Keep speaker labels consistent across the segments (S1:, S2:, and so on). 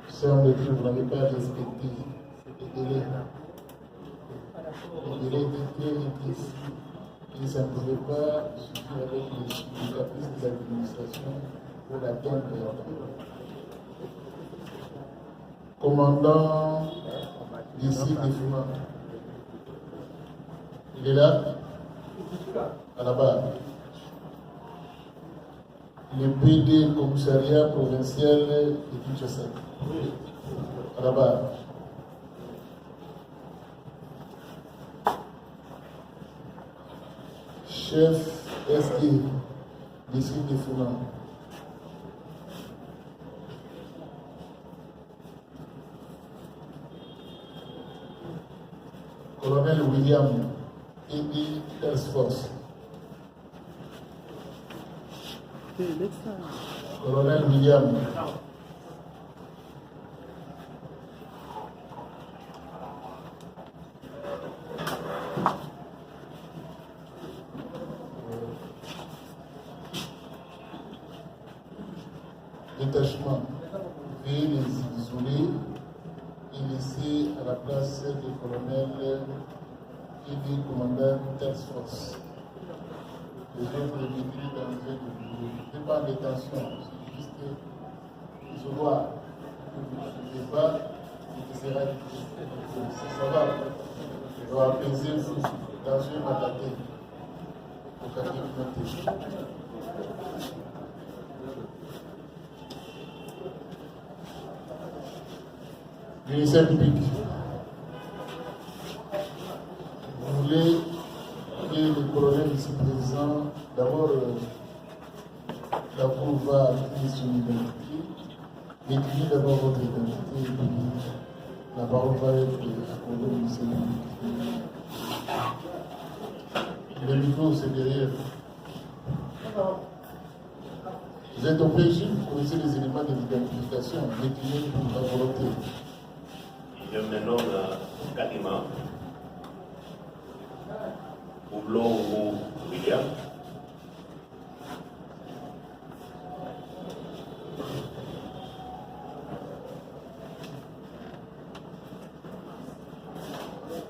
S1: Si on me dit que vous n'avez pas respecté les délais d'été et ça ne pouvait pas suffire avec les caprices de l'administration pour l'atteindre. Commandant d'ici des Fumans. Il est là? À la barre. Le PD commissariat provincial de Kinshasa. À la barre. Chef SD d'ici des Fumans. Colonel William Ebi Task Force. Colonel William. Détachement. Veuillez les isoler et laisser à la place du colonel et du commandant Task Force. Les autres les maîtrises dans les autres bureaux. Ce n'est pas en détention, c'est juste isoler. Vous ne pouvez pas, et que sera ça va. Ça va apaiser dans une matatée. Au quartier du matin. Ministère public. Vous voulez que le colonel ici présent, d'abord, la Cour va acquérir son identité, décrire d'abord votre identité, et puis la parole va être accordée au ministère public. Le micro, c'est derrière. Vous êtes au PJ, vous connaissez les éléments de l'identification, déclinés pour la volonté.
S2: Je me nomme Kalima Oublon William.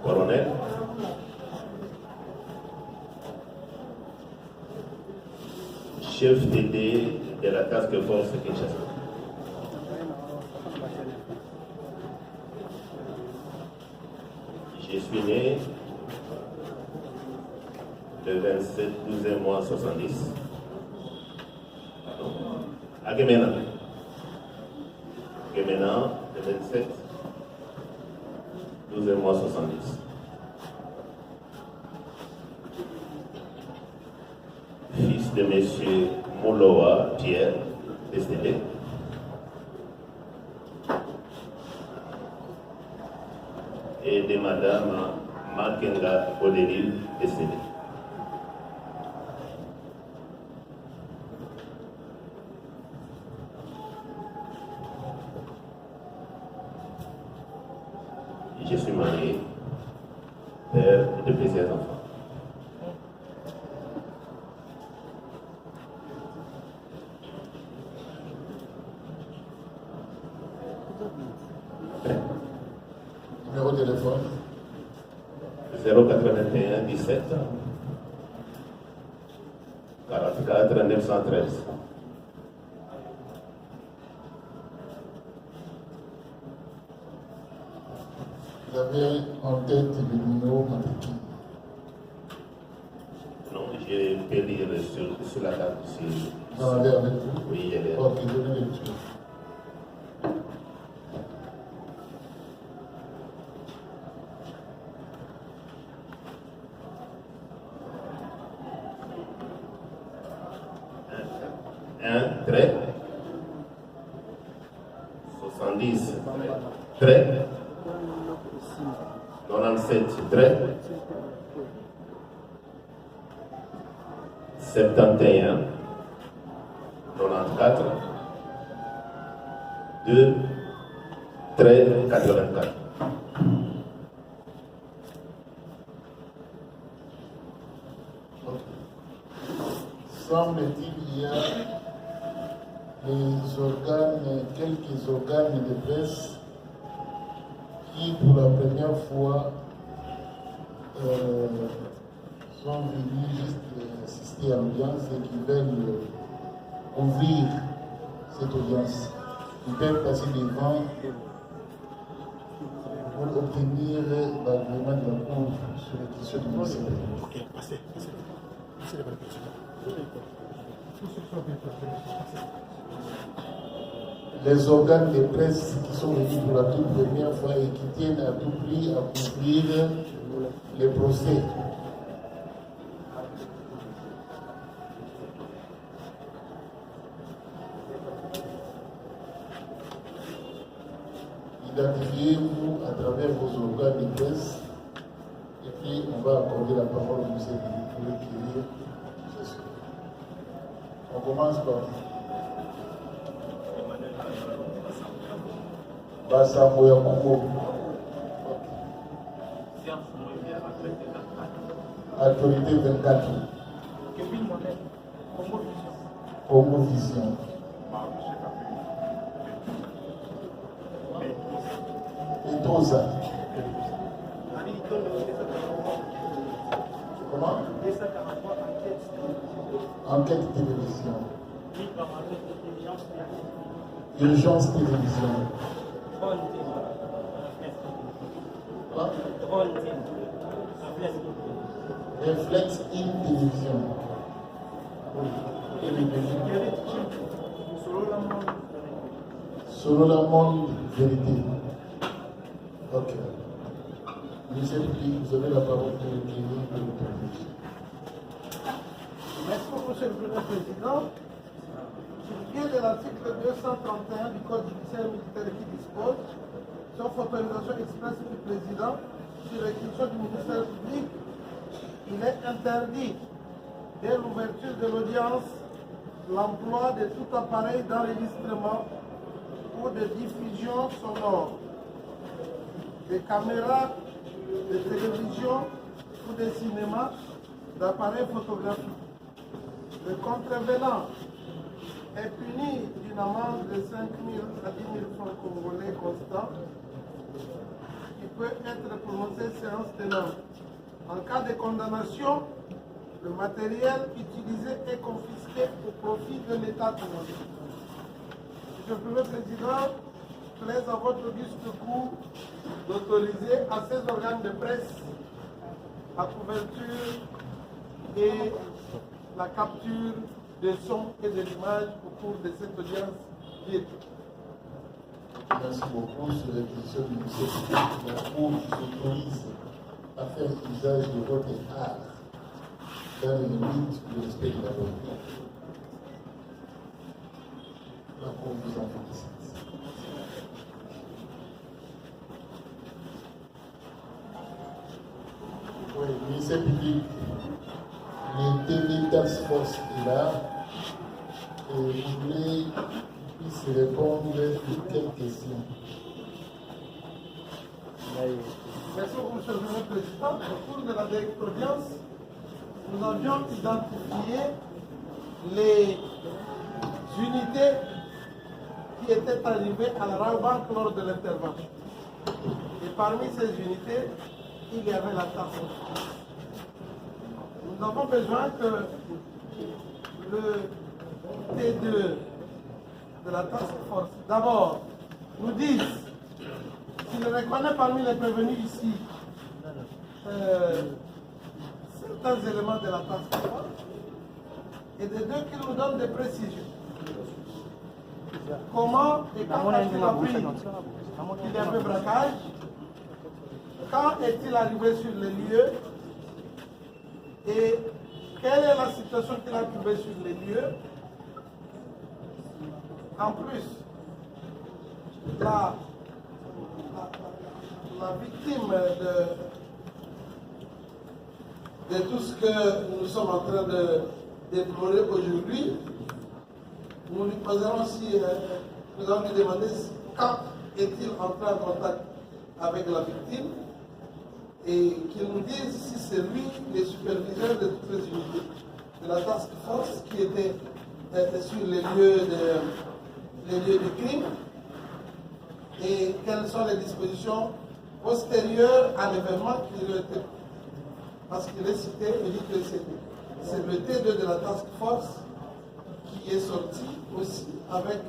S2: Colonel. Chef d'idée de la Task Force Kinshasa. Je suis né le 27 12 mois 70 à Gemena. Gemena, le 27 12 mois 70. Fils de M. Mouloa Pierre, décédé. Et de Madame Makenga Odélil, décédée. Je suis marié, père de plusieurs enfants.
S1: Numéro de téléphone
S2: 081 17 44 913.
S1: Vous avez en tête le numéro matricule.
S2: Non, je peux lire sur la table.
S1: Vous en avez avec vous?
S2: Oui, elle est.
S1: Ok, donnez le truc.
S2: Un trait 70 trait 97 trait 71 94 2 trait 84.
S1: semble-t-il, il y a quelques organes de presse qui, pour la première fois, sont venus juste assister à l'audience et qui veulent ouvrir cette audience. Ils peuvent passer devant pour obtenir l'agrément de la Cour sur les questions du ministère.
S3: Ok, passez. Passez les bonnes questions.
S1: Les organes de presse qui sont venus pour la toute première fois et qui tiennent à tout prix à couvrir les procès. Identifiez-vous à travers vos organes de presse et puis on va accorder la parole au monsieur pour recueillir. On commence par Bassamo ya Congo. Autorité 24. Congo Vision. Et Tosa. Comment? Enquête télévision. Urgence télévision. Quoi? Réflexe in télévision. Selon la monde vérité. Ok. Monsieur Pli, vous avez la parole pour recueillir le public.
S4: Merci beaucoup, Monsieur le Président. Sur le biais de l'article 231 du Code judiciaire militaire qui dispose, sauf autorisation expresse du Président, sur réquisition du ministère public, il est interdit, dès l'ouverture de l'audience, l'emploi de tout appareil d'enregistrement ou de diffusion sonore, des caméras de télévision ou de cinéma, d'appareils photographiques. Le contrevenant est puni d'une amende de 5 000 à 10 000 francs congolais constants qui peut être prononcée séance tenante. En cas de condamnation, le matériel utilisé est confisqué au profit de l'État congolais. Monsieur le Premier Président, plaise à votre auguste cour d'autoriser à ces organes de presse la couverture et la capture des sons et de l'image au cours de cette audience virtuelle.
S1: Merci beaucoup. Sur la question du ministère public, la Cour s'autorise à faire usage de votre art dans les limites du respect de la loi. La Cour vous en félicite. Oui, le ministère public, les TV Task Force est là et vous voulez qu'il puisse répondre à quelques questions.
S4: Merci beaucoup, Monsieur le Président. Au cours de la directe audience, nous avions identifié les unités qui étaient arrivées à la Rabank lors de l'intervention. Et parmi ces unités, il y avait la task force. Nous avons besoin que le T2 de la task force, d'abord, nous dise s'il reconnaît parmi les prévenus ici certains éléments de la task force, et de deux, qu'il nous donne des précisions. Comment et quand a-t-il appris qu'il y avait braquage? Quand est-il arrivé sur les lieux? Et quelle est la situation qu'il a trouvée sur les lieux? En plus, la victime de tout ce que nous sommes en train de déplorer aujourd'hui, nous lui poserons si nous allons lui demander quand est-il entré en contact avec la victime et qu'il nous dise si c'est lui le superviseur de toutes les unités. de la task force qui était sur les lieux de crime et quelles sont les dispositions postérieures à l'événement qui lui a été pris. Parce qu'il est cité, il dit que c'est le T2 de la task force qui est sorti aussi avec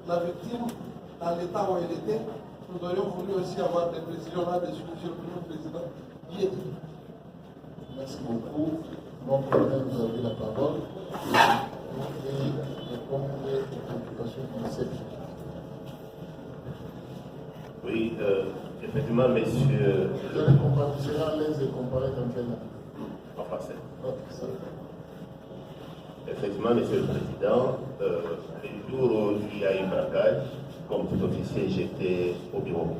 S4: la victime dans l'état où elle était. Nous aurions voulu aussi avoir des précisions là-dessus, Monsieur le Président.
S1: Merci beaucoup. Mon colonel, vous avez la parole. Et répondre aux préoccupations du CEP.
S2: Oui, effectivement, monsieur.
S1: Vous allez comparer, vous serez à l'aise de comparer dans quelle langue?
S2: En français.
S1: Ok, ça.
S2: Effectivement, monsieur le Président, le jour où il y a eu braquage, comme tout officier, j'étais au bureau,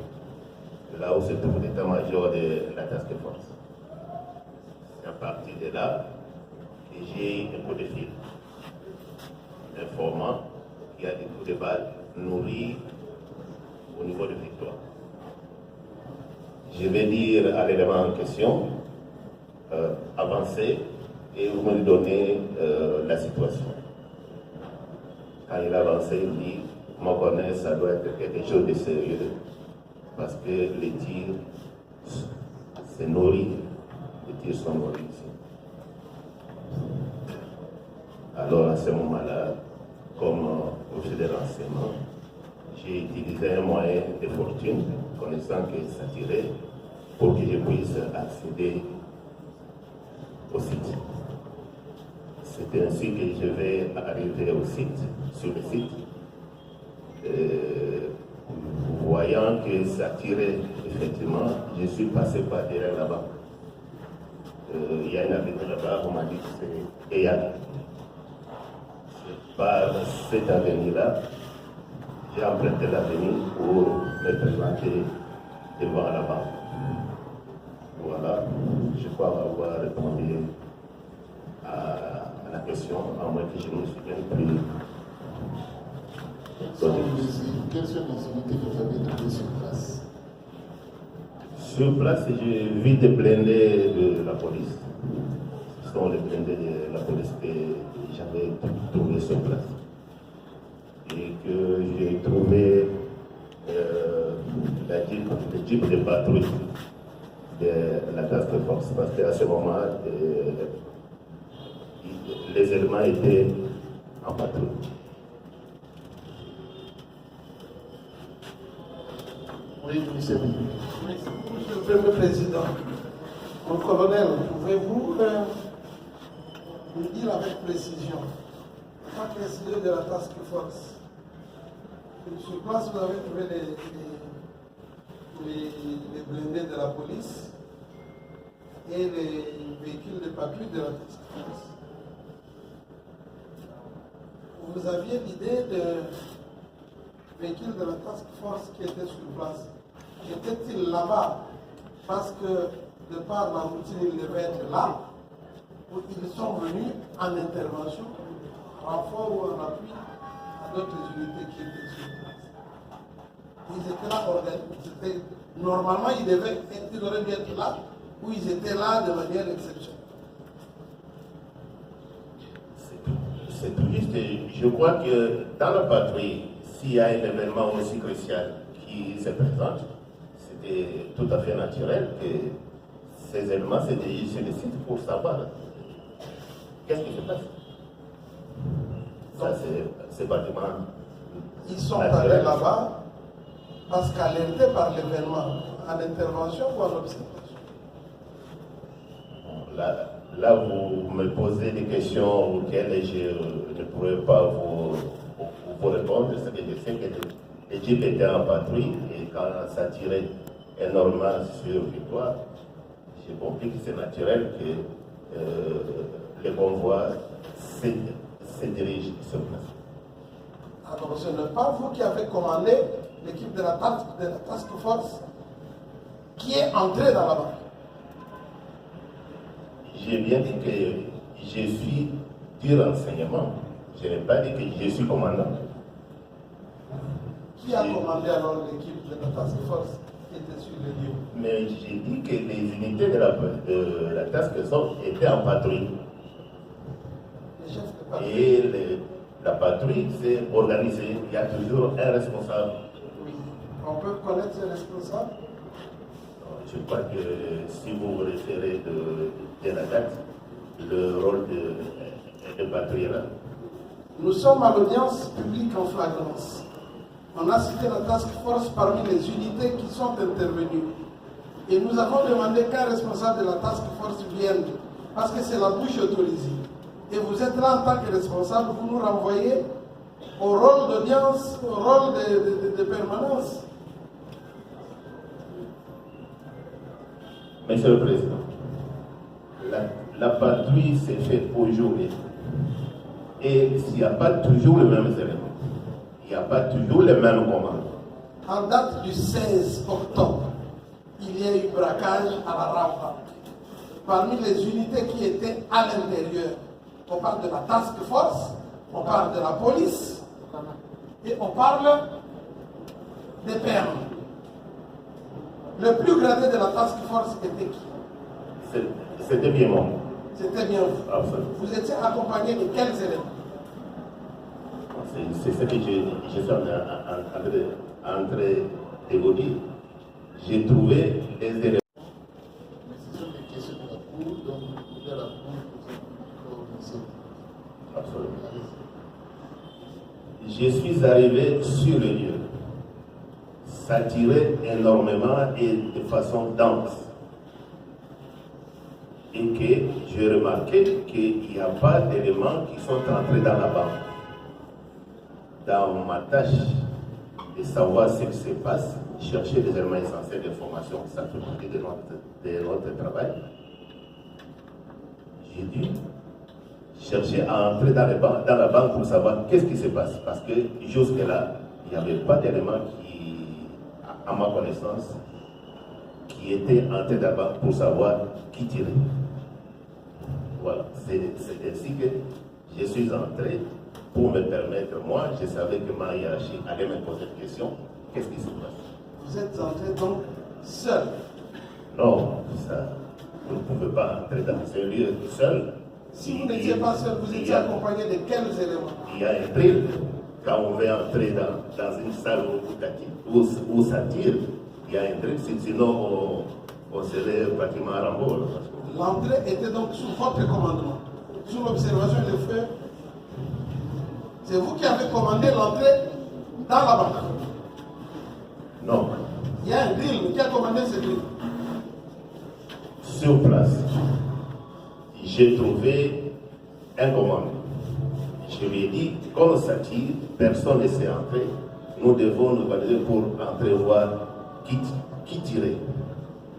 S2: là où se trouve l'état-major de la task force. C'est à partir de là que j'ai eu un coup de fil informant qu'il y a des coups de balles nourris au niveau de Victoire. Je vais dire à l'élément en question, avancer et vous me donnez la situation. Quand il a avancé, il dit, moi connais, ça doit être quelque chose de sérieux parce que les tirs, c'est nourri, les tirs sont nourris ici. Alors à ce moment-là, comme officier de renseignement, j'ai utilisé un moyen de fortune, connaissant que ça tirait, pour que je puisse accéder au site. C'est ainsi que je vais arriver au site, sur le site. Voyant que ça tirait, effectivement, je suis passé par derrière là-bas. Il y a une avenue là-bas, on m'a dit que c'est Eyal. Par cette avenue-là, j'ai emprunté l'avenue pour me présenter devant la banque. Voilà, je crois avoir répondu à la question, à moins que je ne me souvienne plus.
S1: Quelles sont les unités que vous avez trouvées sur place?
S2: Sur place, j'ai vu des blindés de la police. Ce sont les blindés de la police que j'avais trouvés sur place. Et que j'ai trouvé le jeep de patrouille de la task force. Parce qu'à ce moment, les éléments étaient en patrouille.
S1: Oui, monsieur.
S4: Monsieur le Premier Président, mon colonel, pouvez-vous nous dire avec précision, en tant qu'inspecteur de la task force, sur place vous avez trouvé les blindés de la police et les véhicules de patrouille de la task force. Vous aviez l'idée de véhicules de la task force qui étaient sur place. Étaient-ils là-bas parce que de par la routine ils devaient être là, ou ils sont venus en intervention, en renfort ou en appui à d'autres unités qui étaient sur place? Ils étaient là organisés. Normalement, ils auraient dû être là, ou ils étaient là de manière exceptionnelle.
S2: C'est tout juste. Je crois que dans la patrouille, s'il y a un événement aussi crucial qui se présente, c'était tout à fait naturel que ces éléments se dirigent sur le site pour savoir qu'est-ce qui se passe. Ça, c'est pratiquement.
S4: Ils sont allés là-bas parce qu'alertés par l'événement, en intervention ou en observation?
S2: Là, vous me posez des questions auxquelles je ne pourrais pas vous répondre. Ce que je sais que les jeeps étaient en patrouille et quand ça tirait énormément sur Victoire, j'ai compris que c'est naturel que les convois se dirigent sur place.
S4: Alors ce n'est pas vous qui avez commandé l'équipe de la task force qui est entrée dans la banque?
S2: J'ai bien dit que je suis du renseignement. Je n'ai pas dit que je suis commandant.
S4: Qui a commandé alors l'équipe de la task force qui était sur le lieu?
S2: Mais j'ai dit que les unités de la task force étaient en patrouille. Et la patrouille s'est organisée. Il y a toujours un responsable.
S4: Oui. On peut connaître ces responsables?
S2: Je crois que si vous vous référez de la date, le rôle de patrouille là.
S4: Nous sommes à l'audience publique en flagrance. On a cité la task force parmi les unités qui sont intervenues. Et nous avons demandé qu'un responsable de la task force vienne, parce que c'est la bouche autorisée. Et vous êtes là en tant que responsable, vous nous renvoyez au rôle d'audience, au rôle de permanence.
S2: Monsieur le Président, la patrouille s'est faite aujourd'hui. Et s'il n'y a pas toujours les mêmes éléments, il n'y a pas toujours les mêmes commandes.
S4: En date du 16 octobre, il y a eu braquage à la rampe. Parmi les unités qui étaient à l'intérieur, on parle de la task force, on parle de la police, et on parle des permis. Le plus gradé de la task force était qui?
S2: C'était bien moi.
S4: C'était bien vous.
S2: Absolument.
S4: Vous étiez accompagné de quels éléments?
S2: C'est ce que je suis en train de vous dire. J'ai trouvé des éléments.
S1: Mais ce sont des questions de la Cour, donc vous pouvez à la Cour poser.
S2: Absolument. Je suis arrivé sur le lieu. Ça tirait énormément et de façon dense. Et que j'ai remarqué qu'il n'y a pas d'éléments qui sont entrés dans la banque. Dans ma tâche de savoir ce qui se passe, chercher des éléments essentiels d'information, ça fait partie de notre travail. J'ai dû chercher à entrer dans la banque pour savoir qu'est-ce qui se passe. Parce que jusque-là, il n'y avait pas d'éléments qui, à ma connaissance, qui étaient entrés dans la banque pour savoir qui tirait. Voilà, c'est ainsi que je suis entré pour me permettre, moi, je savais que ma hiérarchie allait me poser une question, qu'est-ce qui se passe?
S4: Vous êtes entré donc seul?
S2: Non, ça, vous ne pouvez pas entrer dans ce lieu seul.
S4: Si vous n'étiez pas seul, vous étiez accompagné de quels éléments?
S2: Il y a un drill. Quand on veut entrer dans une salle où ça tire, il y a un drill, sinon on serait pratiquement à Rambo.
S4: L'entrée était donc sous votre commandement, sous l'observation des feux. C'est vous qui avez commandé l'entrée dans la banque?
S2: Non.
S4: Il y a un drill, mais qui a commandé ce drill?
S2: Sur place, j'ai trouvé un commandement. Je lui ai dit, comme ça tire, personne ne sait entrer. Nous devons nous organiser pour entrer voir qui tirait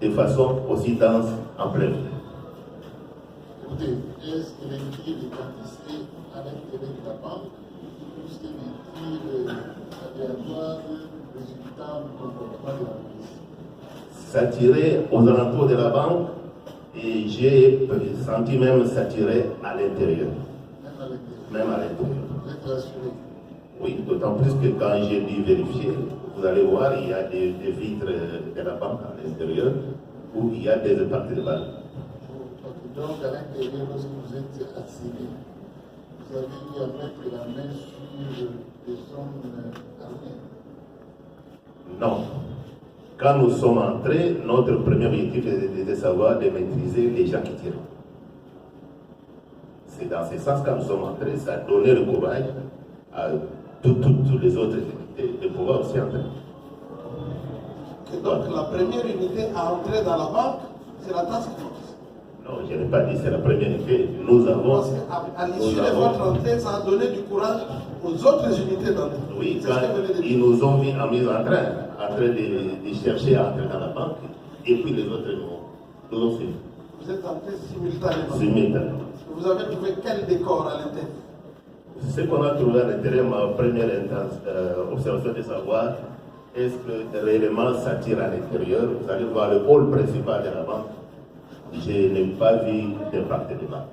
S2: de façon aussi dense en plein.
S1: Écoutez, est-ce que les tirs étaient ici à l'intérieur de la banque, ou c'est des tirs aléatoires résultant du comportement de la police?
S2: Ça tirait aux alentours de la banque et j'ai senti même ça tirait à l'intérieur. Même à l'intérieur.
S1: Vous êtes rassuré?
S2: Oui, d'autant plus que quand j'ai dû vérifier, vous allez voir, il y a des vitres de la banque à l'intérieur où il y a des impacts de balles.
S1: Donc, à l'intérieur, lorsque vous êtes assigné, vous avez eu à mettre la main sur des hommes armés?
S2: Non. Quand nous sommes entrés, notre premier objectif était de savoir de maîtriser les gens qui tirent. C'est dans ce sens, quand nous sommes entrés, ça a donné le courage à toutes les autres unités de pouvoir aussi entrer.
S4: Et donc la première unité à entrer dans la banque, c'est la task force?
S2: Non, je n'ai pas dit c'est la première unité. Nous avons...
S4: Parce qu'à l'issue de votre entrée, ça a donné du courage aux autres unités d'entrée.
S2: Oui,
S4: C'est
S2: quand
S4: ce que vous venez de dire.
S2: ils nous ont mis en mise en train de chercher à entrer dans la banque, et puis les autres nous ont fait.
S4: Vous êtes entrés simultanément.
S2: Simultanément.
S4: Vous avez trouvé quel décor à l'intérieur?
S2: Ce qu'on a trouvé à l'intérieur, ma première observation de savoir est-ce que réellement ça tire à l'intérieur. Vous allez voir le hall principal de la banque. Je n'ai pas vu d'impact de banque.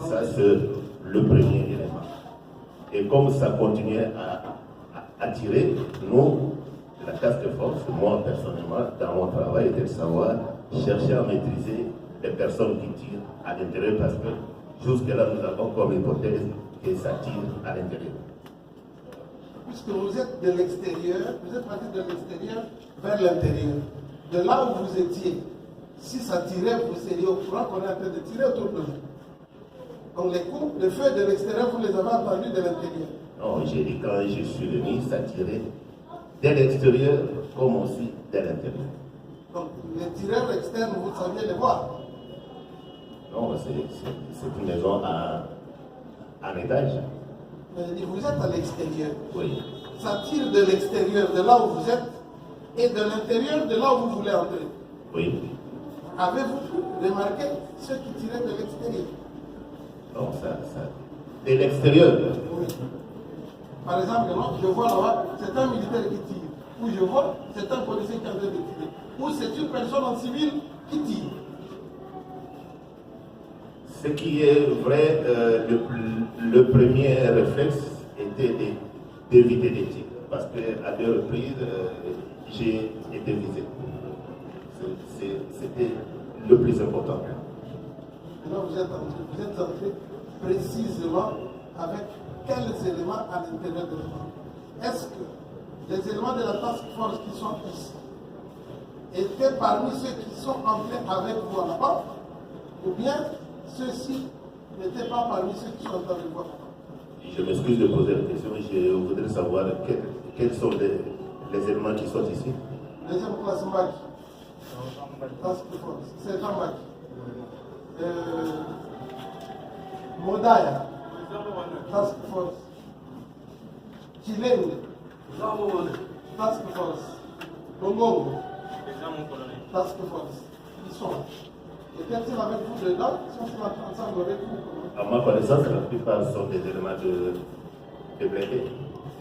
S2: Ça, c'est le premier élément. Et comme ça continuait à tirer, nous, la task force, moi personnellement, dans mon travail, était de savoir chercher à maîtriser les personnes qui tirent à l'intérieur parce que Jusque-là, nous avons comme hypothèse que ça tire à l'intérieur.
S4: Puisque vous êtes de l'extérieur, vous êtes parti de l'extérieur vers l'intérieur. De là où vous étiez, si ça tirait, vous seriez au courant qu'on est en train de tirer autour de vous. Donc les coups, les feux de l'extérieur, vous les avez entendus de l'intérieur.
S2: Non, j'ai dit quand je suis venu, ça tirait de l'extérieur comme aussi de l'intérieur.
S4: Donc les tireurs externes, vous saviez les voir.
S2: Non, c'est une maison en étage.
S4: Mais je dis, vous êtes à l'extérieur.
S2: Oui.
S4: Ça tire de l'extérieur, de là où vous êtes, et de l'intérieur, de là où vous voulez entrer.
S2: Oui.
S4: Avez-vous pu remarquer ceux qui tiraient de l'extérieur?
S2: Non, de l'extérieur.
S4: Oui. Par exemple, je vois là-bas, c'est un militaire qui tire. Ou je vois, c'est un policier qui est en train de tirer. Ou c'est une personne en civil qui tire.
S2: Ce qui est vrai, le premier réflexe était d'éviter les tirs. Parce qu'à 2 reprises, j'ai été visé. C'était le plus important.
S4: Maintenant, vous êtes entré précisément avec quels éléments à l'intérieur de la. Est-ce que les éléments de la task force qui sont ici étaient parmi ceux qui sont entrés avec vous à la banque, ou bien ceux-ci n'étaient pas parmi ceux qui sont entrés avec vous à la banque?
S2: Je m'excuse de poser la question, je voudrais savoir quels sont les éléments qui sont ici.
S4: Deuxième classe Mbaki. Task force. C'est Jean Mbaki. Modaya. Task force. Chilenge. Task force. Longongo. Task force. Ils sont là. Étaient-ils avec vous dedans? Ils sont ensemble avec vous?
S2: À ma connaissance, la plupart sont des éléments de blindés.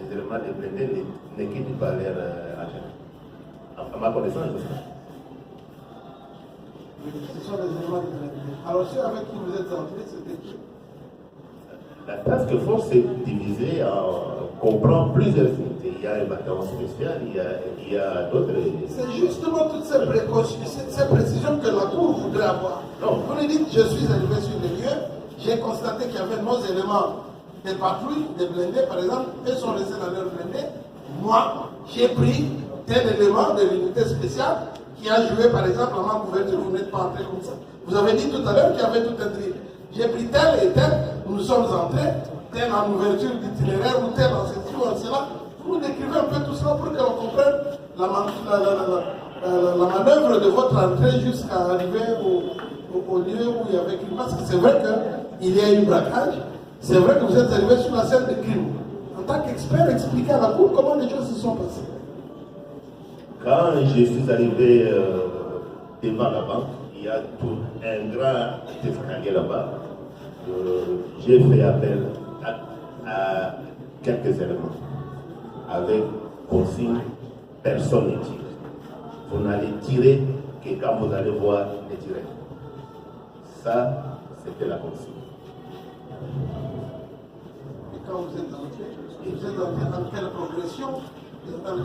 S2: Les éléments de blindés ne quittent pas l'air agent. À ma connaissance, je sais.
S4: Ce sont des éléments de blindés. Alors ceux avec qui vous êtes entrés, c'était qui?
S2: La task force est divisée comprend plusieurs unités. Il y a un bataillon spécial, il y a d'autres.
S4: C'est justement toutes ces précautions, ces précisions que la Cour voudrait avoir.
S2: Non.
S4: Vous nous dites, je suis arrivé sur les lieux, j'ai constaté qu'il y avait nos éléments des patrouilles, des blindés par exemple, eux sont restés dans leur blindé. Moi, j'ai pris tel élément de l'unité spéciale qui a joué par exemple à ma couverture, vous n'êtes pas entré comme ça. Vous avez dit tout à l'heure qu'il y avait tout un tri. J'ai pris tel et tel, nous sommes entrés, tel en ouverture d'itinéraire ou tel en ceci ou en cela. Vous décrivez un peu tout cela pour que l'on comprenne la manœuvre de votre entrée jusqu'à arriver au lieu où il y avait crime. Parce que c'est vrai qu'il y a eu braquage, c'est vrai que vous êtes arrivé sur la scène de crime. En tant qu'expert, expliquez à la Cour comment les choses se sont passées.
S2: Quand je suis arrivé devant la banque, il y a tout un grand escalier là-bas. J'ai fait appel à quelques éléments avec consigne personne ne tire. Vous n'allez tirer que quand vous allez voir les tirer. Ça, c'était la consigne.
S4: Et quand vous êtes entré dans quelle progression? Vous êtes entré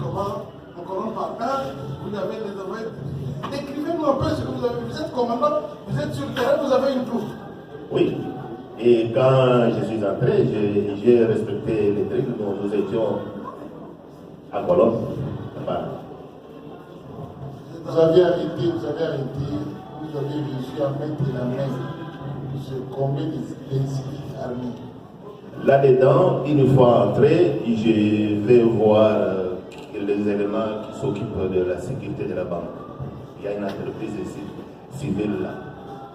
S4: en colonne par un, vous avez les envoyés. Décrivez-nous un peu ce que vous avez. Vous êtes commandant, vous êtes sur le terrain, vous avez une troupe.
S2: Oui. Et quand je suis entré, j'ai respecté les règles. Nous étions à colonne.
S1: Vous avez arrêté, vous avez réussi à mettre la main sur combien de civils armés?
S2: Là-dedans, une fois entré, je vais voir les éléments qui s'occupent de la sécurité de la banque. Il y a une entreprise ici, civile là.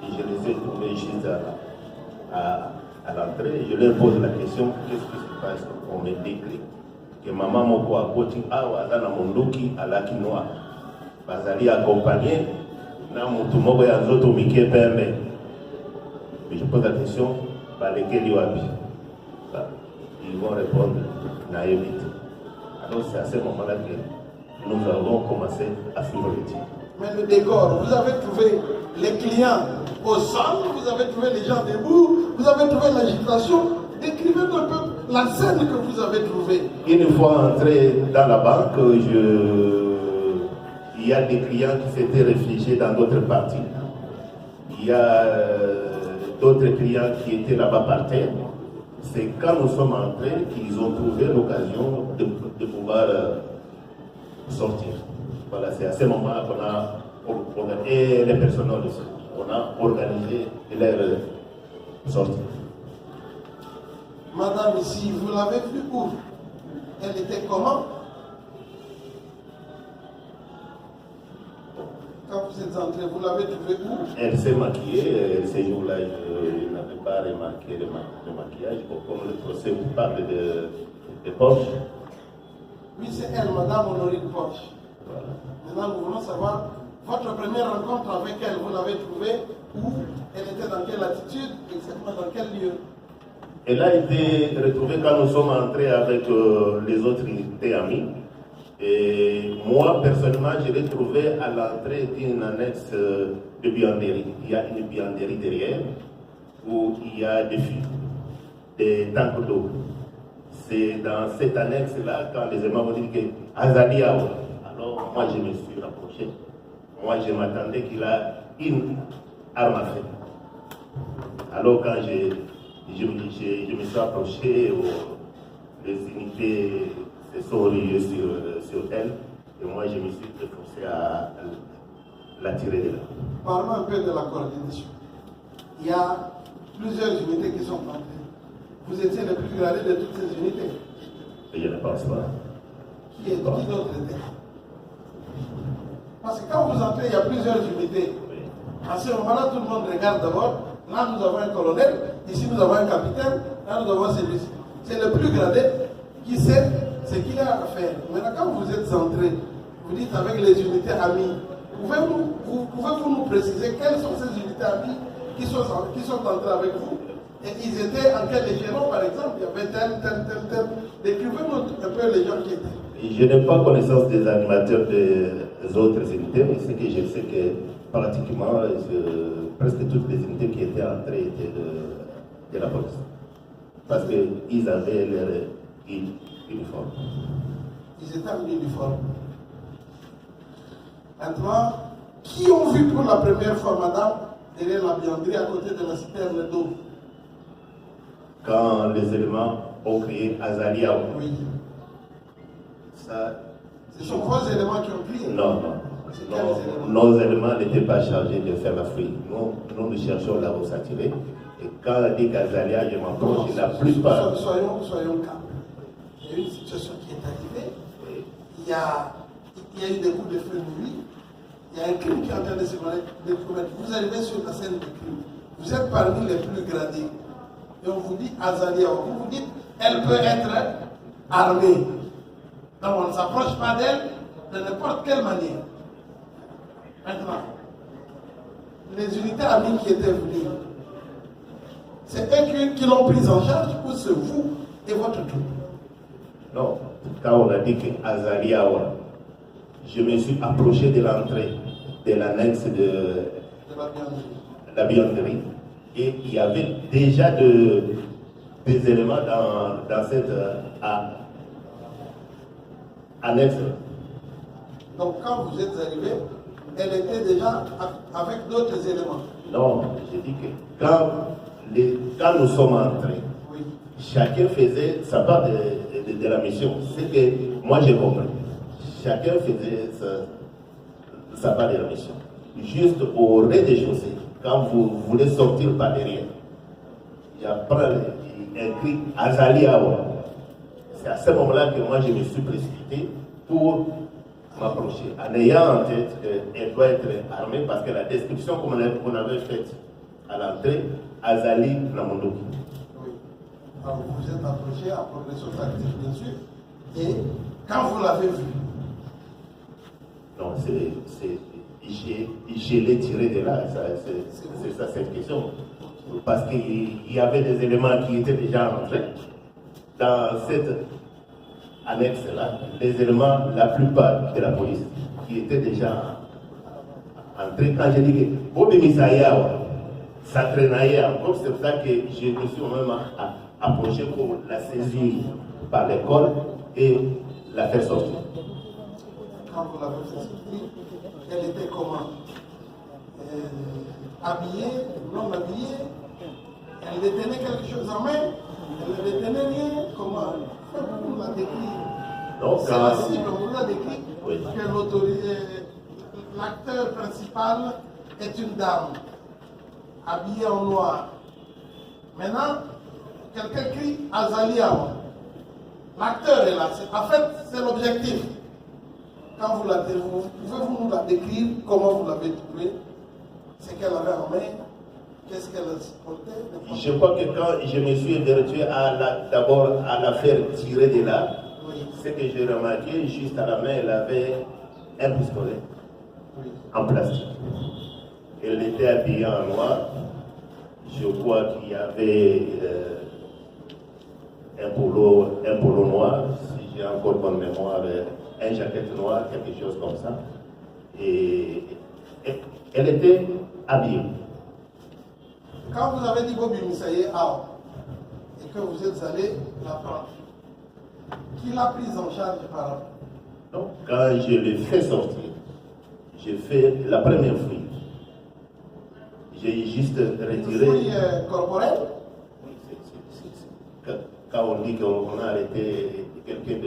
S2: Et je les ai trouvés juste à l'entrée. Je leur pose la question, qu'est-ce qui se passe? On me décrit que maman moko akoti awa aza na mondoki alaki noir. Bazali accompagné na mutu moko ya nzoto mike pembe. Mais je pose la question, balekeli wapi? Ils vont répondre na évite. Alors c'est à ce moment-là que nous avons commencé à suivre le tir.
S4: Mais le décor, vous avez trouvé les clients au sol, vous avez trouvé les gens debout, vous avez trouvé l'agitation. Décrivez-nous un peu la scène que vous avez trouvée.
S2: Une fois entré dans la banque, il y a des clients qui s'étaient réfugiés dans d'autres parties. Il y a d'autres clients qui étaient là-bas par terre. C'est quand nous sommes entrés qu'ils ont trouvé l'occasion de pouvoir sortir. Voilà, c'est à ce moment qu'on a, et les personnels aussi, on a organisé leur sortie.
S4: Madame, ici, vous l'avez vue où? Elle était comment? Quand vous êtes entré, vous l'avez trouvée où?
S2: Elle s'est maquillée, ces jours-là, je n'avais pas remarqué le maquillage. Comme le procès vous parle de Porsche.
S4: Oui, c'est elle, Madame Honorine Porsche.
S2: Voilà.
S4: Maintenant, nous voulons savoir votre première rencontre avec elle. Vous l'avez trouvée où? Elle était dans quelle attitude? Exactement dans quel lieu?
S2: Elle a été retrouvée quand nous sommes entrés avec les autres amis. Et moi, personnellement, je l'ai trouvée à l'entrée d'une annexe de buanderie. Il y a une buanderie derrière où il y a des fûts, des tanks d'eau. C'est dans cette annexe-là, quand les aimants m'ont dit que Azali Awa. Alors, moi, je me suis rapproché. Moi, je m'attendais qu'il a une arme à feu. Alors, quand je me suis approché, les unités se sont ruées sur elle, et moi je me suis forcé à la tirer de là.
S4: Parlons un peu de la coordination. Il y a plusieurs unités qui sont entrées. Vous étiez le plus gradé de toutes ces unités.
S2: Et je ne pense pas.
S4: Qui d'autre était? Parce que quand vous entrez, il y a plusieurs unités.
S2: Oui.
S4: À ce moment-là, tout le monde regarde d'abord. Là, nous avons un colonel. Ici, nous avons un capitaine. Là, nous avons celui-ci. C'est le plus gradé qui sait ce qu'il a à faire. Maintenant, quand vous êtes entrés, vous dites avec les unités amies, pouvez-vous nous préciser quelles sont ces unités amies qui sont entrées avec vous? Et ils étaient en quel échelon, par exemple? Il y avait tel. Décrivez-nous un peu les gens qui étaient.
S2: Je n'ai pas connaissance des animateurs des autres unités, mais ce que je sais que pratiquement presque toutes les unités qui étaient entrées étaient de la police. Parce qu'ils avaient leur uniforme.
S4: Ils étaient en uniforme. Maintenant, qui ont vu pour la première fois madame derrière la buanderie à côté de la citerne d'eau?
S2: Quand les éléments ont crié Azalia,
S4: Oui.
S2: ça.
S4: Ce sont vos éléments qui ont crié?
S2: Non. Nos éléments n'étaient pas chargés de faire la fuite. Nous cherchons la roue saturée. Et quand on dit qu'Azalia, je m'approche, la plupart.
S4: Soyons calmes. Il y a une situation qui est arrivée.
S2: Oui.
S4: Il y a eu des coups de feu de nuit. Il y a un crime qui est en train de se commettre. Vous arrivez sur la scène du crime. Vous êtes parmi les plus gradés. Et on vous dit Azalia. Vous vous dites, elle peut être armée. Donc on ne s'approche pas d'elle de n'importe quelle manière. Maintenant, les unités amies qui étaient venues, c'est eux qui l'ont prise en charge ou c'est vous et votre troupe?
S2: Non, quand on a dit que Azalia, je me suis approché de l'entrée de l'annexe de la buanderie et il y avait déjà des éléments dans cette annexe.
S4: Donc quand vous êtes arrivé, elle était déjà avec d'autres éléments?
S2: Non, j'ai dit que quand nous sommes entrés,
S4: Oui.
S2: chacun faisait sa part de la mission. C'est que moi j'ai compris. Chacun faisait sa part de la mission. Juste au rez-de-chaussée, quand vous voulez sortir par derrière, il y a un cri Azalia. C'est à ce moment-là que moi je me suis précipité pour m'approcher, en ayant en tête qu'elle doit être armée parce que la description qu'on avait faite à l'entrée, Azali Namondoki.
S4: Oui. Alors vous vous êtes approché à progression tactique, bien sûr. Et quand vous l'avez vu?
S2: Non, je l'ai tiré de là, c'est ça cette question. Parce qu'il y avait des éléments qui étaient déjà entrés dans cette annexe-là, les éléments, la plupart de la police, qui étaient déjà entrés. Quand j'ai dit que Bobi Misaya, ça traînait encore, c'est pour ça que je me suis même approché pour la saisir par l'école et la faire sortir.
S4: Quand vous l'avez fait sortir, elle était comment? Habillée, non habillée? Elle détenait quelque chose en main. Elle ne détenait rien. Comment? On l'a décrit. C'est la cible, on l'a décrit que l'acteur principal est une dame habillée en noir. Maintenant, quelqu'un crie Azalia. L'acteur est là. En fait, c'est l'objectif. Quand vous pouvez-vous nous la décrire, comment vous l'avez trouvée, ce qu'elle avait en main, qu'est-ce qu'elle portait?
S2: Je crois que quand je me suis vertué d'abord à la faire tirer de là, oui. Ce que j'ai remarqué, juste à la main, elle avait un pistolet en plastique. Elle était habillée en noir. Je crois qu'il y avait un polo noir, si j'ai encore bonne mémoire, un jaquette noir, quelque chose comme ça. Et elle était habillée.
S4: Quand vous avez dit Bobby Moussaïe et que vous êtes allé la prendre, qui l'a prise en charge par rapport?
S2: Donc, quand je l'ai fait sortir, j'ai fait la première fouille. J'ai juste retiré.
S4: Une fouille corporelle?
S2: Quand on dit qu'on a arrêté quelqu'un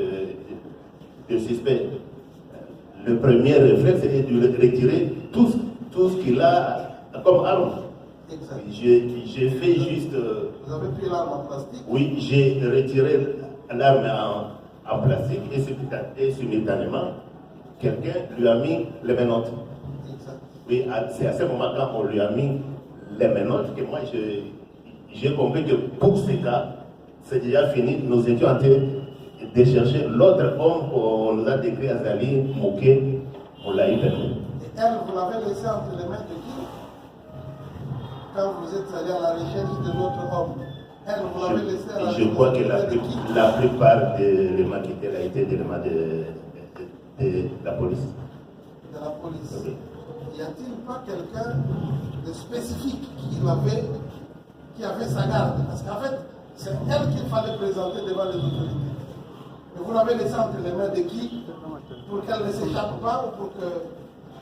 S2: de suspect, le premier réflexe est de retirer tout ce qu'il a comme arme.
S4: Exact.
S2: J'ai fait juste.
S4: Vous avez pris l'arme en plastique?
S2: Oui, j'ai retiré l'arme en plastique et simultanément, quelqu'un lui a mis les menottes.
S4: Exact.
S2: Oui, c'est à ce moment quand on lui a mis les menottes que moi j'ai compris que pour ce cas, c'est déjà fini. Nous étions en train de chercher l'autre homme qu'on nous a décrit à Zali, Moké, on l'a eu perdu.
S4: Et elle, vous l'avez laissé entre les mains de qui? Quand vous êtes allé à la recherche de l'autre homme, elle, vous l'avez laissé à la recherche de qui?
S2: Je crois que la plupart des éléments qui étaient là étaient des éléments de la police.
S4: De la police.
S2: Oui.
S4: Y a-t-il pas quelqu'un de spécifique qui avait sa garde? Parce qu'en fait, c'est elle qu'il fallait présenter devant les autorités. Et vous l'avez laissé entre les mains de qui? Pour qu'elle ne s'échappe pas ou pour que...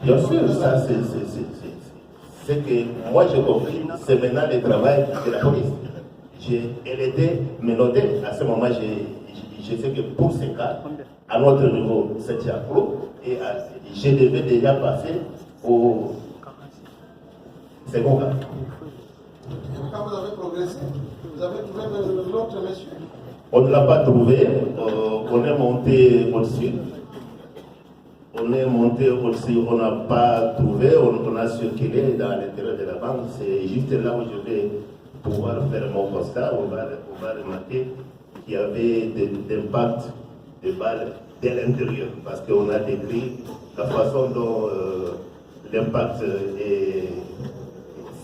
S2: Bien sûr, ça c'est que moi j'ai compris, c'est maintenant le travail de la police. Elle était menottée. À ce moment, je sais que pour ce cas, à notre niveau, c'est déjà clos. Et je devais déjà passer au second cas.
S4: Et quand vous avez progressé, vous avez trouvé l'autre monsieur?
S2: On ne l'a pas trouvé. On est monté au-dessus. On n'a pas trouvé. On a circulé dans l'intérieur de la banque. C'est juste là où je vais pouvoir faire mon constat. On va remarquer qu'il y avait des impacts de balles dès l'intérieur. Parce qu'on a décrit la façon dont l'impact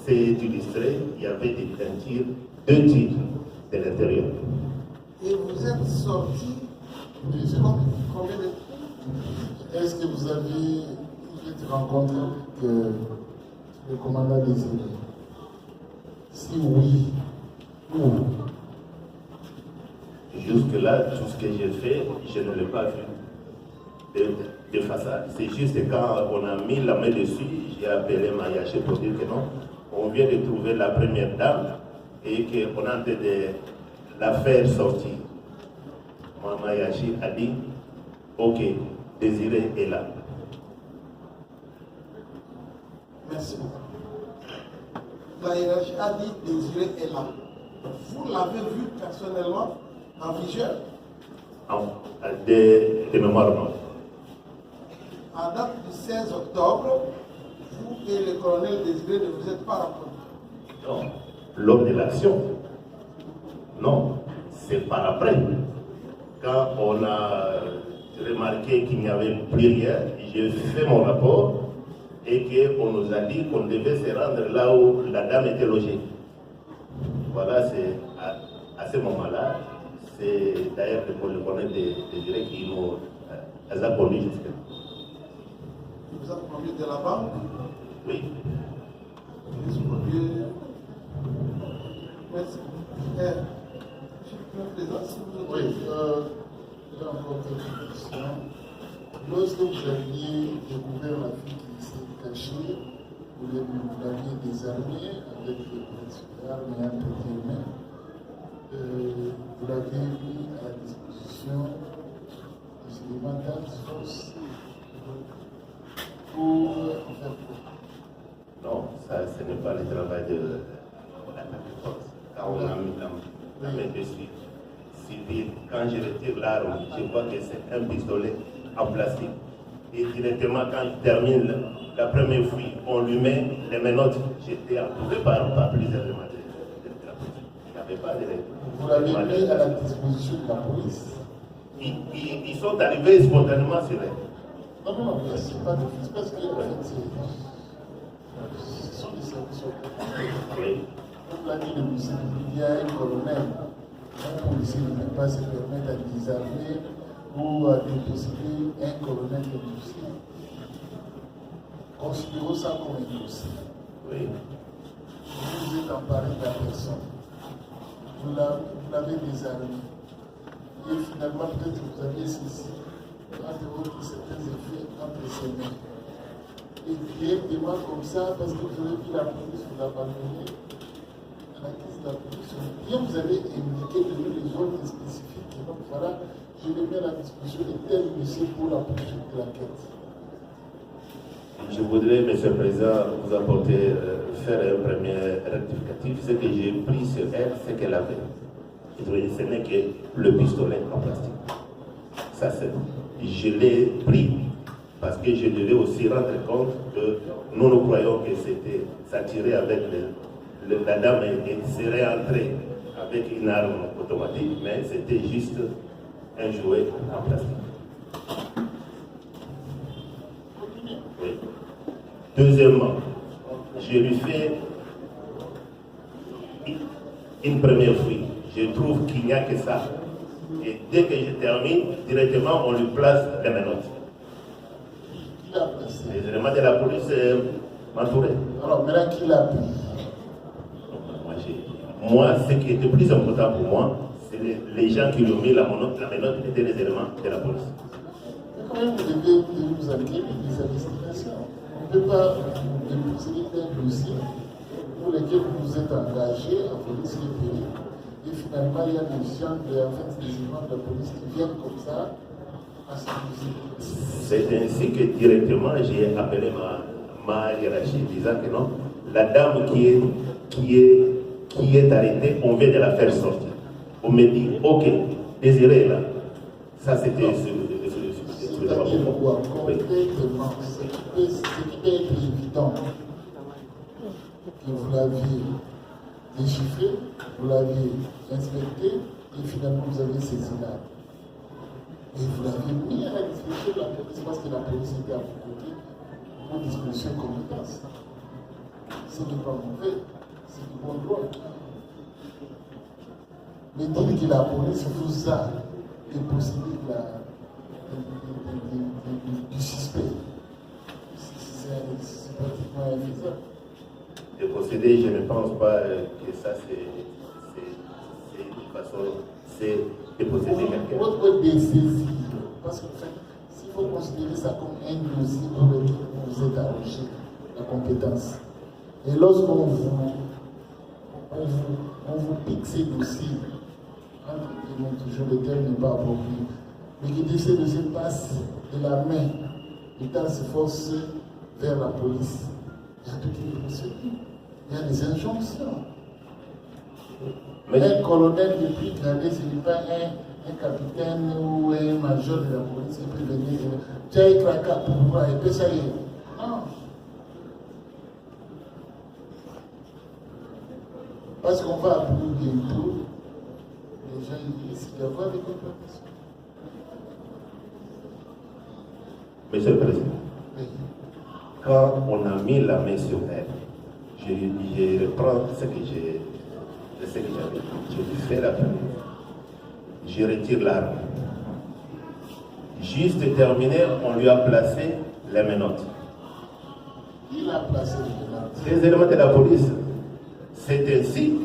S2: s'est illustré. Il y avait des tirs, 2 tirs de l'intérieur.
S4: Et vous êtes sorti de combien de tirs?
S1: Est-ce que vous avez rencontré le commandant Désiré? Si oui, où?
S2: Jusque-là, tout ce que j'ai fait, je ne l'ai pas vu de façade. C'est juste quand on a mis la main dessus, j'ai appelé Mayaché pour dire que non, on vient de trouver la première dame et qu'on a en train de la faire sortir. Mayaché a dit, ok, Désiré est là.
S4: Merci beaucoup. La hiérarchie a dit Désiré est là. Vous l'avez vu personnellement en visuel?
S2: De mémoire, non.
S4: En date du 16 octobre, vous et le colonel Désiré ne vous êtes pas rencontrés?
S2: Non. Lors de l'action, non. C'est par après. Quand on a remarqué qu'il n'y avait plus rien, j'ai fait mon rapport et qu'on nous a dit qu'on devait se rendre là où la dame était logée. Voilà, c'est à ce moment-là, c'est d'ailleurs le colonel Désiré qui nous a conduits jusque-là.
S4: Il vous a conduit de la banque?
S2: Oui.
S4: Merci.
S1: Oui, j'ai encore quelques questions. Lorsque vous aviez découvert la fille qui s'est cachée, vous l'aviez désarmé avec des armes et un petit humain. Vous l'avez mis à la disposition des éléments d'absence pour faire quoi?
S2: Non, ça, ce n'est pas le travail de l'attaque de force. Car on a mis la main dessus. Quand je retire l'arme, je vois que c'est un pistolet en plastique. Et directement, quand je termine la première fuite, on lui met les menottes. J'étais entouré par plusieurs éléments de la police. Il n'y avait pas de règle.
S1: Vous l'avez mis à la disposition de la police?
S2: Ils sont arrivés spontanément sur elle.
S1: Non, mais ce n'est pas difficile parce que en fait, ce sont des services opérationnels.
S2: Oui.
S1: Comme l'a dit le monsieur, il y a un colonel. Un policier ne peut pas se permettre à désarmer ou à déposséder un colonel de dossier. Considérons ça comme un dossier.
S2: Oui.
S1: Vous êtes emparé de la personne. Vous l'avez désarmé. Et finalement, peut-être que vous avez ceci entre autres certains effets entre ses mains. Et directement comme ça, parce que vous avez vu la police vous abandonner, à la crise de la police, bien vous avez indiqué de nous les zones spécifiques. Et donc voilà, je les mets à la disposition de tel monsieur pour la poursuite de la quête.
S2: Je voudrais, M. le Président, vous apporter, faire un premier rectificatif. Ce que j'ai pris sur elle, c'est qu'elle avait. Et ce n'est que le pistolet en plastique. Ça, c'est. Je l'ai pris parce que je devais aussi rendre compte que nous croyons que c'était s'attirer avec la dame et serait entrée avec une arme automatique, mais c'était juste un jouet en plastique. Oui. Deuxièmement, je lui fais une première fuite. Je trouve qu'il n'y a que ça. Et dès que je termine, directement, on lui place les menottes.
S1: Qui l'a placé?
S2: Les éléments de la police m'entouraient.
S1: Alors maintenant, qui l'a pris?
S2: Moi, ce qui était plus important pour moi, c'est les gens qui lui ont mis la menotte étaient les éléments de la police.
S1: Mais quand même, vous devez vous enquêter des investigations. On ne peut pas déposer un dossier pour lequel vous vous êtes engagé à police et pays. Et finalement, il y a des gens, des éléments de la police qui viennent comme ça à se poser.
S2: C'est ainsi que directement j'ai appelé ma hiérarchie disant que non, la dame qui est arrêtée, on vient de la faire sortir. On me dit, ok, Désiré là. Ça c'était
S1: c'est-à-dire quoi? Concrètement, ce qui peut être évident que vous l'aviez déchiffré, vous l'aviez inspecté et finalement vous avez saisi là. Et vous l'avez mis à la disposition de la police parce que la police était à vos côtés pour disposition compétence. Ce n'est pas mauvais, c'est du bon droit. Mais dire que la police vous a dépossédé du suspect, c'est pratiquement infaisable.
S2: Déposséder, je ne pense pas que ça c'est une façon, c'est déposséder quelqu'un.
S1: Votre désaisir, parce que s'il faut considérer ça comme un dossier pour lequel vous êtes arrogé la compétence. Et lorsqu'on vous pique ces dossiers, toujours le terme n'est pas approprié, mais que ces dossiers passent de la main de task force vers la police, il y a toute une procédure, il y a des injonctions. Mais un colonel de plus gradé, ce n'est pas un capitaine ou un major de la police qui peut venir dire tu as été tracas pour pouvoir, et puis ça y est. Non. Parce qu'on va appeler bientôt, les gens ils disent qu'il y a quoi avec l'opération.
S2: Monsieur le Président,
S1: Oui.
S2: quand on a mis la main sur elle, je reprends ce que j'avais. Je lui fais la première. Je retire l'arme. Juste terminé, on lui a placé les menottes.
S1: Qui l'a placé les menottes?
S2: Les éléments de la police. C'est ainsi.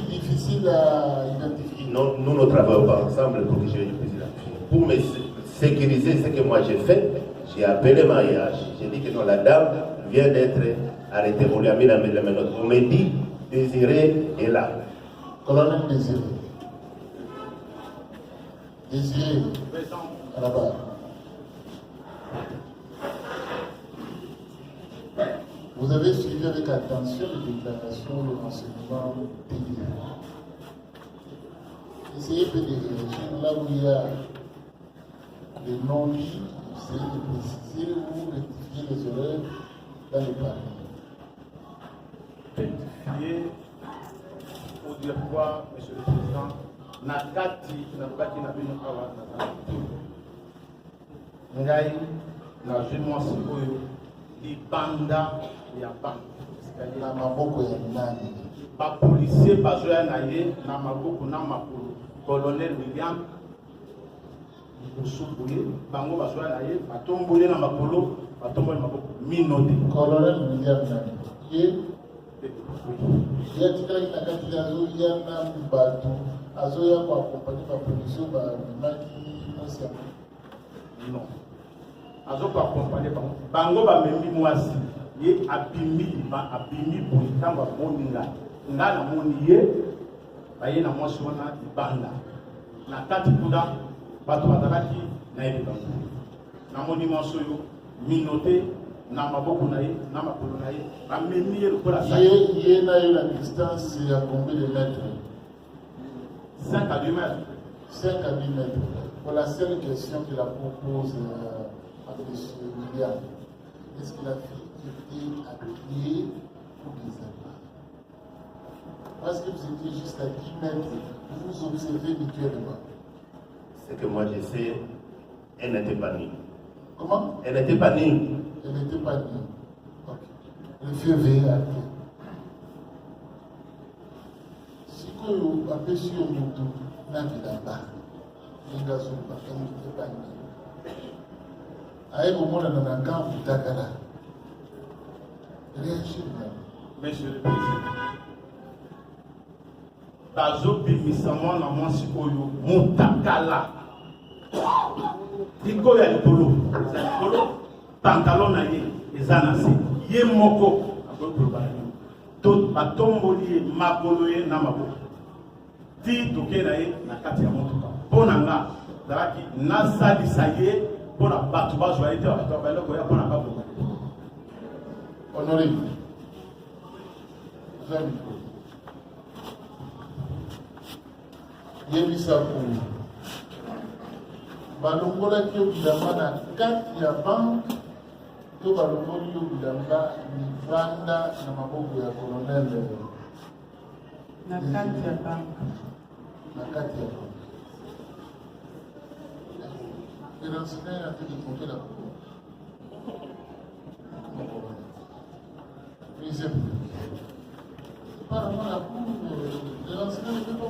S1: Difficile à identifier.
S2: Non, nous ne travaillons pas ensemble pour que je puisse l'identifier. Pour me sécuriser ce que moi j'ai fait, j'ai appelé ma hiérarchie. J'ai dit que non, la dame vient d'être arrêtez, vous lui avez mis la menotte. Vous me dites, Désiré est là.
S1: Colonel Désiré. Désiré, là-bas. Vous avez suivi avec attention les déclarations de renseignement télé. Essayez de réagir là où il y a des non-dits, essayez de préciser ou rectifier les erreurs dans les parents.
S5: Rectifier, pour dire quoi, Monsieur le Président, Nakati, Nabaki Nabino Awa, Ngai, na jumwa sikoyo, Ibanda, Yaba.
S1: Na maboko ya nani?
S5: Ba policier bazoya na ye, na maboko na makolo. Colonel William, Boussoubouye, Bango bazoya na ye, batomboye na makolo, batomboye na maboko. Minode.
S1: Colonel William nani? Ye? Yatikala kinakati azoya na mbatu, azoya kwa kompani ba production ba maki asia.
S5: Non. Azo kwa kompani bango. Bango ba membi mwasi. Ye abimi boyi tamba moninga. Nga na moni ye baye na mwasi wana ibanda. Na kati kuda bato batalaki na ye bango. Na moni mwasi yo minote na maboko na ye na makolo na ye amemi ye lokola sa
S1: ye na yo la distance ya combien de mètres?
S5: 5 à 2 mètres.
S1: 5 à 10 mètres. Pour la seule question qu'il a propose à M. William, est-ce que la fille était habillée ou déshabillée? Parce que vous étiez juste à 10 mètres, vous vous observez mutuellement.
S2: Ce que moi je sais, elle n'était pas nue.
S1: Comment?
S2: Elle n'était pas nue.
S1: Elle n'était pas nue. Ok. Le feu veillait à terre. Si vous avez su au moto, n'a pas d'abord. Les gars sont pas comme ils n'étaient pas nus. Aïe, au moins, on a un camp pour Dakar. Réagissez.
S5: Monsieur le Président, Tazo bimisamo na mwasi oyo mutakala. Iko ya likolo, pantalon na ye, eza na se. Ye moko, to batomboli ye makolo ye na maboko. Ti toke na ye na kati ya motuka. Pona nga, zalaki nasalisa ye pona bato bazwa ye te bato baloko ya pona baboko.
S1: Honoré, Jean-Michel, yebisa pour balongolaki yo bilamba na kati ya banke to balongoli yo bilamba libanda na maboko ya colonel
S6: na kati ya banke.
S1: Na kati ya banke. Les renseignements ont été comptés là. C'est pas vraiment la cour, les renseignements n'étaient pas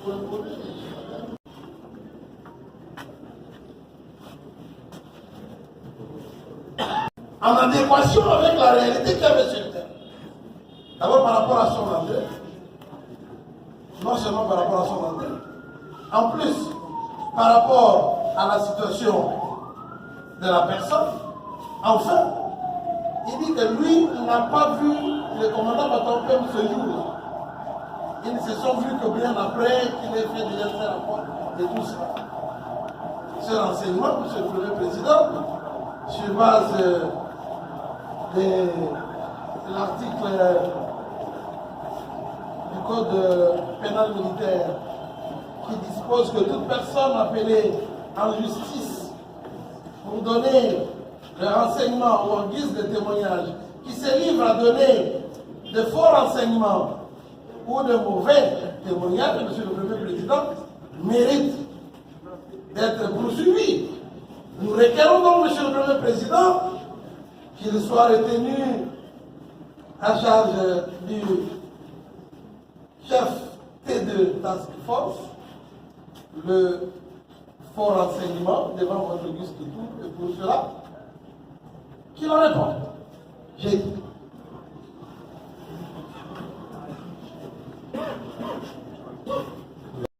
S1: pour la coller.
S4: En adéquation avec la réalité qu'il y avait sur le terrain. D'abord par rapport à son entrée, non seulement par rapport à son entrée, en plus par rapport à la situation de la personne, enfin, il dit que lui n'a pas vu le commandant Batampem ce jour-là. Ils ne se sont vus que bien après qu'il ait fait déjà ses rapports et tout ça. Ce renseignement, M. le Premier Président, sur base de l'article du Code pénal militaire qui dispose que toute personne appelée en justice pour donner des renseignements ou en guise de témoignage qui se livre à donner de faux renseignements ou de mauvais témoignages, M. le Premier Président, mérite d'être poursuivi. Nous requérons donc, M. le Premier Président, qu'il soit retenu à charge du chef T2 Task Force, le faux renseignement devant votre auguste tour, et pour cela, qu'il en réponde. J'ai dit.